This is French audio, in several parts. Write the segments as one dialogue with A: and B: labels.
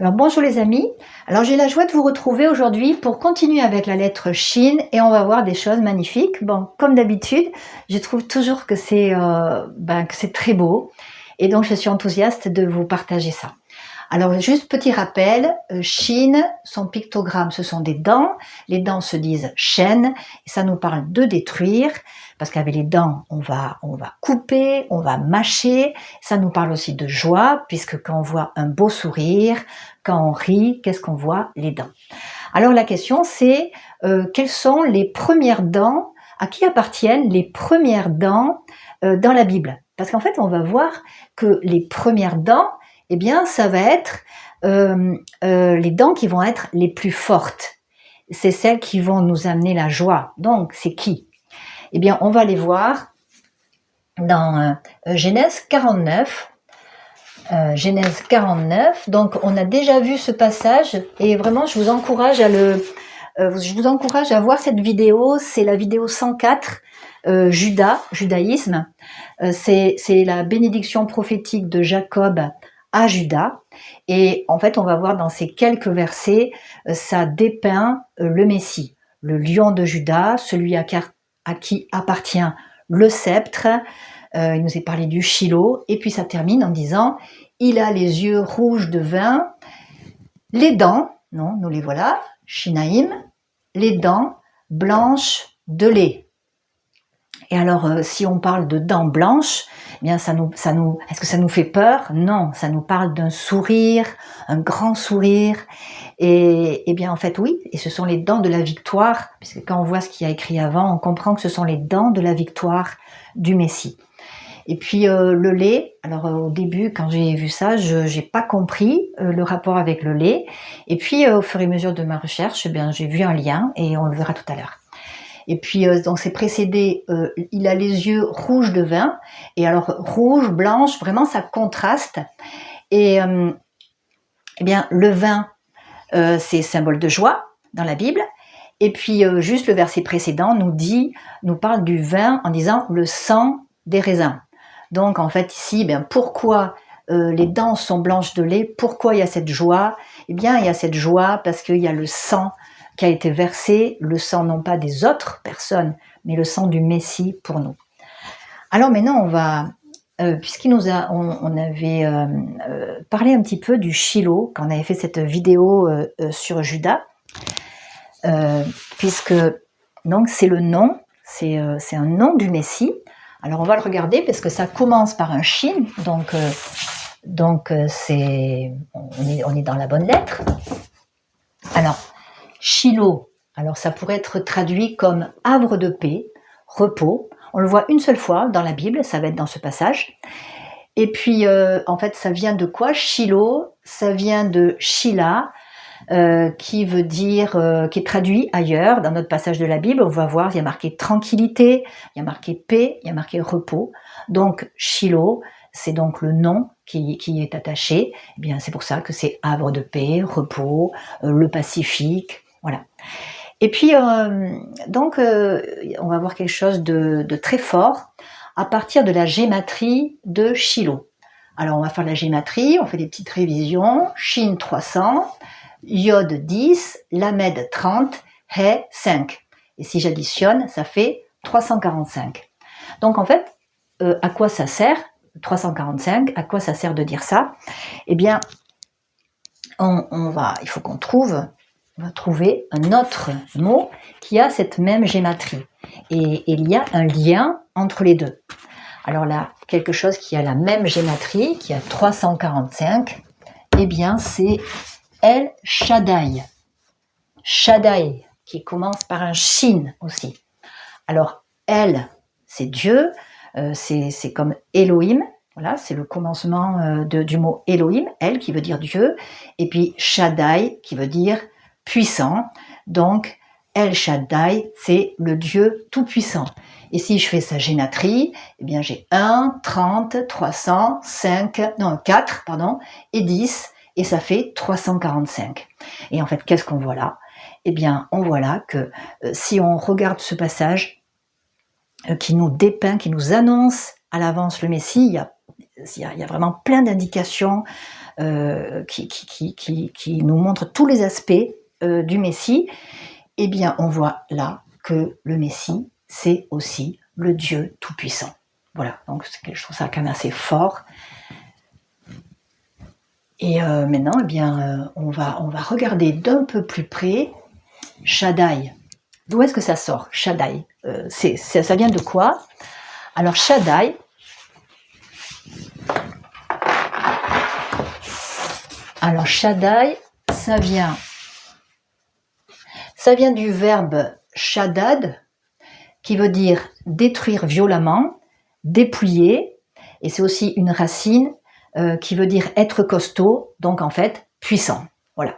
A: Alors bonjour les amis, alors j'ai la joie de vous retrouver aujourd'hui pour continuer avec la lettre Shin et on va voir des choses magnifiques. Bon, comme d'habitude, je trouve toujours que c'est très beau et donc je suis enthousiaste de vous partager ça. Alors juste petit rappel, Shin, son pictogramme ce sont des dents, les dents se disent Shen et ça nous parle de détruire parce qu'avec les dents on va couper, on va mâcher, ça nous parle aussi de joie puisque quand on voit un beau sourire, quand on rit, qu'est-ce qu'on voit? Les dents. Alors la question c'est quelles sont les premières dents, à qui appartiennent les premières dents dans la Bible? Parce qu'en fait on va voir que les premières dents, eh bien, ça va être les dents qui vont être les plus fortes. C'est celles qui vont nous amener la joie. Donc, c'est qui? Eh bien, on va les voir dans Genèse 49. Genèse 49. Donc, on a déjà vu ce passage et vraiment, je vous encourage à voir cette vidéo. C'est la vidéo 104. Judaïsme. C'est la bénédiction prophétique de Jacob à Judas. Et en fait, on va voir dans ces quelques versets, ça dépeint le Messie, le lion de Juda, celui à qui appartient le sceptre. Il nous est parlé du Shiloh. Et puis ça termine en disant, il a les yeux rouges de vin, les dents, non, nous les voilà, Shinaïm, les dents blanches de lait. Et alors, si on parle de dents blanches, eh bien, est-ce que ça nous fait peur? Non, ça nous parle d'un sourire, un grand sourire. Et bien, en fait, oui, et ce sont les dents de la victoire, puisque quand on voit ce qu'il y a écrit avant, on comprend que ce sont les dents de la victoire du Messie. Et puis, le lait, alors au début, quand j'ai vu ça, je n'ai pas compris le rapport avec le lait. Et puis, au fur et à mesure de ma recherche, eh bien, j'ai vu un lien, et on le verra tout à l'heure. Et puis, donc c'est précédé, il a les yeux rouges de vin. Et alors, rouge, blanche, vraiment, ça contraste. Et eh bien, le vin, c'est symbole de joie dans la Bible. Et puis, juste le verset précédent nous parle du vin en disant le sang des raisins. Donc, en fait, ici, bien, pourquoi les dents sont blanches de lait? Pourquoi il y a cette joie? Eh bien, il y a cette joie parce qu'il y a le sang qui a été versé, le sang non pas des autres personnes, mais le sang du Messie pour nous. Alors maintenant, on va, on avait parlé un petit peu du Shiloh, quand on avait fait cette vidéo sur Judas, puisque donc c'est le nom, c'est un nom du Messie. Alors on va le regarder parce que ça commence par un Shin, donc on est dans la bonne lettre. Alors, Shiloh, alors ça pourrait être traduit comme havre de paix, repos. On le voit une seule fois dans la Bible, ça va être dans ce passage. Et puis, en fait, ça vient de quoi? Shiloh, ça vient de Shila, qui veut dire, qui est traduit ailleurs, dans notre passage de la Bible, on va voir, il y a marqué tranquillité, il y a marqué paix, il y a marqué repos. Donc, Shiloh, c'est donc le nom qui est attaché. Eh bien, c'est pour ça que c'est havre de paix, repos, le Pacifique, voilà. Et puis, on va voir quelque chose de très fort à partir de la gématrie de Shiloh. Alors, on va faire la gématrie, on fait des petites révisions. Shin 300, Yod 10, Lamed 30, He 5. Et si j'additionne, ça fait 345. Donc, en fait, à quoi ça sert 345, à quoi ça sert de dire ça? Eh bien, il faut qu'on va trouver un autre mot qui a cette même gématrie. Et il y a un lien entre les deux. Alors là, quelque chose qui a la même gématrie, qui a 345, eh bien, c'est El Shaddai. Shaddai, qui commence par un Shin aussi. Alors, El, c'est Dieu. C'est comme Elohim, voilà, c'est le commencement du mot Elohim, El qui veut dire Dieu, et puis Shaddai qui veut dire puissant. Donc El Shaddai, c'est le Dieu tout-puissant. Et si je fais sa gématrie, eh bien j'ai 1, 30, 300, 4, et 10, et ça fait 345. Et en fait, qu'est-ce qu'on voit là? Eh bien, on voit là que si on regarde ce passage, qui nous dépeint, qui nous annonce à l'avance le Messie, il y a vraiment plein d'indications qui nous montre tous les aspects du Messie, eh bien on voit là que le Messie, c'est aussi le Dieu Tout-Puissant. Voilà, donc je trouve ça quand même assez fort. Et maintenant, eh bien, on va regarder d'un peu plus près Shaddai. D'où est-ce que ça sort, Shaddai? Ça vient de quoi? Alors Shaddai, ça vient du verbe shaddad, qui veut dire détruire violemment, dépouiller, et c'est aussi une racine qui veut dire être costaud, donc en fait puissant. Voilà.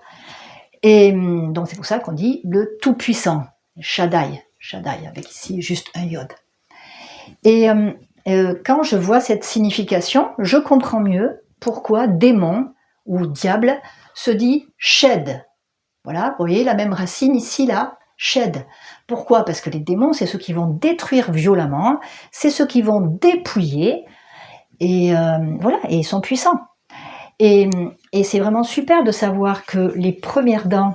A: Et donc c'est pour ça qu'on dit le tout-puissant, Shaddai, avec ici juste un yod. Et quand je vois cette signification, je comprends mieux pourquoi démon ou diable se dit shed. Voilà, vous voyez la même racine ici, là, shed. Pourquoi? Parce que les démons, c'est ceux qui vont détruire violemment, c'est ceux qui vont dépouiller, et voilà, et ils sont puissants. Et c'est vraiment super de savoir que les premières dents,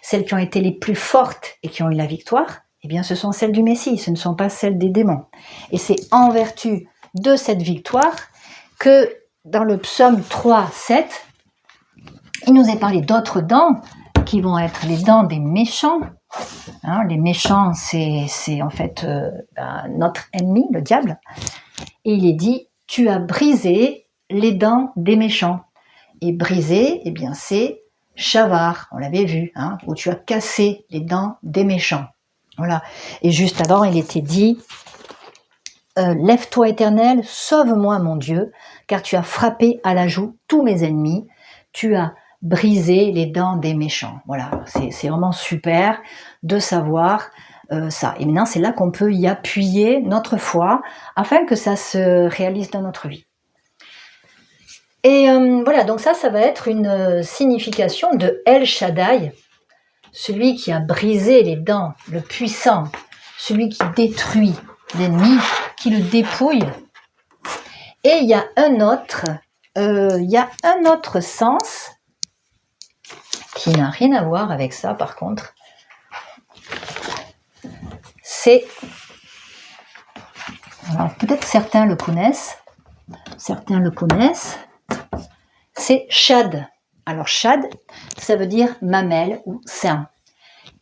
A: celles qui ont été les plus fortes et qui ont eu la victoire, eh bien ce sont celles du Messie, ce ne sont pas celles des démons. Et c'est en vertu de cette victoire que dans le psaume 3, 7, il nous est parlé d'autres dents qui vont être les dents des méchants. Hein, les méchants, c'est en fait notre ennemi, le diable. Et il est dit, tu as brisé les dents des méchants. Et brisé, eh bien c'est Shavar, on l'avait vu, hein, où tu as cassé les dents des méchants. Voilà. Et juste avant, il était dit, lève-toi éternel, sauve-moi mon Dieu, car tu as frappé à la joue tous mes ennemis, tu as brisé les dents des méchants. Voilà, c'est vraiment super de savoir ça. Et maintenant, c'est là qu'on peut y appuyer notre foi, afin que ça se réalise dans notre vie. Et voilà, donc ça va être une signification de El Shaddai, celui qui a brisé les dents, le puissant, celui qui détruit l'ennemi, qui le dépouille. Et il y a un autre sens qui n'a rien à voir avec ça, par contre. C'est, alors peut-être certains le connaissent, c'est Shad. Alors Shad, ça veut dire mamelle ou sein.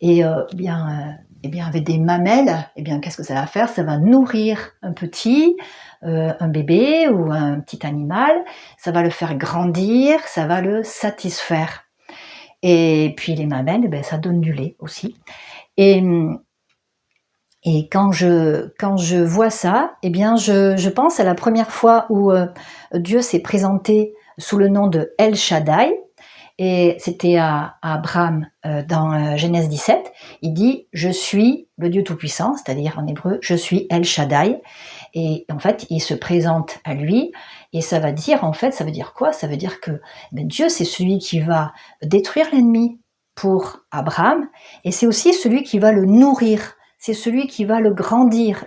A: Et avec des mamelles, eh bien qu'est-ce que ça va faire? Ça va nourrir un petit, un bébé ou un petit animal. Ça va le faire grandir, ça va le satisfaire. Et puis les mamelles, eh bien, ça donne du lait aussi. Et quand je vois ça, eh bien je pense à la première fois où Dieu s'est présenté sous le nom de El Shaddai, et c'était à Abraham dans Genèse 17. Il dit « Je suis le Dieu Tout-Puissant », c'est-à-dire en hébreu « Je suis El Shaddai ». Et en fait, il se présente à lui, et ça veut dire quoi? Ça veut dire que Dieu, c'est celui qui va détruire l'ennemi pour Abraham, et c'est aussi celui qui va le nourrir. C'est celui qui va le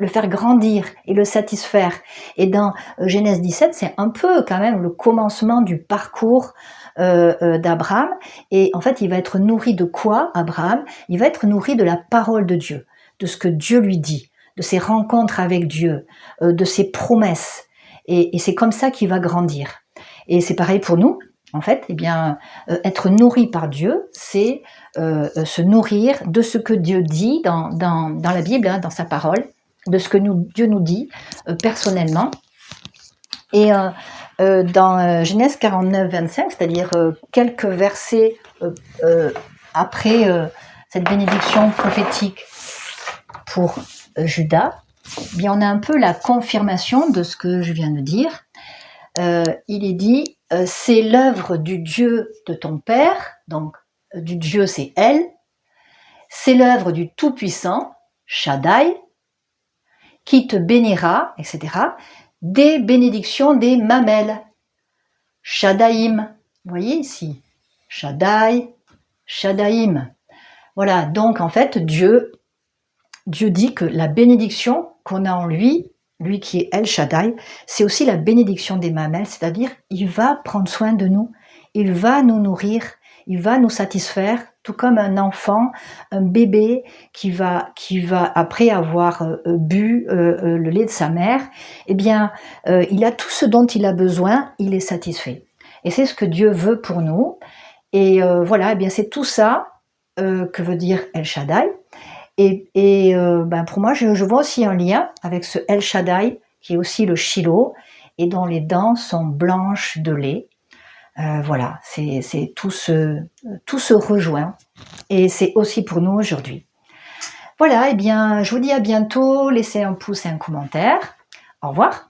A: faire grandir et le satisfaire. Et dans Genèse 17, c'est un peu quand même le commencement du parcours d'Abraham. Et en fait, il va être nourri de quoi, Abraham? Il va être nourri de la parole de Dieu, de ce que Dieu lui dit, de ses rencontres avec Dieu, de ses promesses. Et c'est comme ça qu'il va grandir. Et c'est pareil pour nous. En fait, eh bien, être nourri par Dieu, c'est se nourrir de ce que Dieu dit dans la Bible, hein, dans sa parole, de ce que Dieu nous dit personnellement. Et dans Genèse 49, 25, c'est-à-dire quelques versets après cette bénédiction prophétique pour Judas, eh bien, on a un peu la confirmation de ce que je viens de dire. Il est dit, c'est l'œuvre du Dieu de ton père, donc du Dieu c'est Elle, c'est l'œuvre du Tout-Puissant, Shaddai, qui te bénira, etc., des bénédictions des mamelles, Shaddaïm, vous voyez ici, Shaddai, Shaddaïm. Voilà, donc en fait, Dieu dit que la bénédiction qu'on a en lui qui est El Shaddai, c'est aussi la bénédiction des mamelles, c'est-à-dire il va prendre soin de nous, il va nous nourrir, il va nous satisfaire, tout comme un enfant, un bébé qui va après avoir bu le lait de sa mère, eh bien, il a tout ce dont il a besoin, il est satisfait. Et c'est ce que Dieu veut pour nous. Et voilà, eh bien c'est tout ça que veut dire El Shaddai. Et ben pour moi, je vois aussi un lien avec ce El Shaddai, qui est aussi le Shiloh, et dont les dents sont blanches de lait. Voilà, c'est tout se rejoint, et c'est aussi pour nous aujourd'hui. Voilà, eh bien, je vous dis à bientôt, laissez un pouce et un commentaire. Au revoir.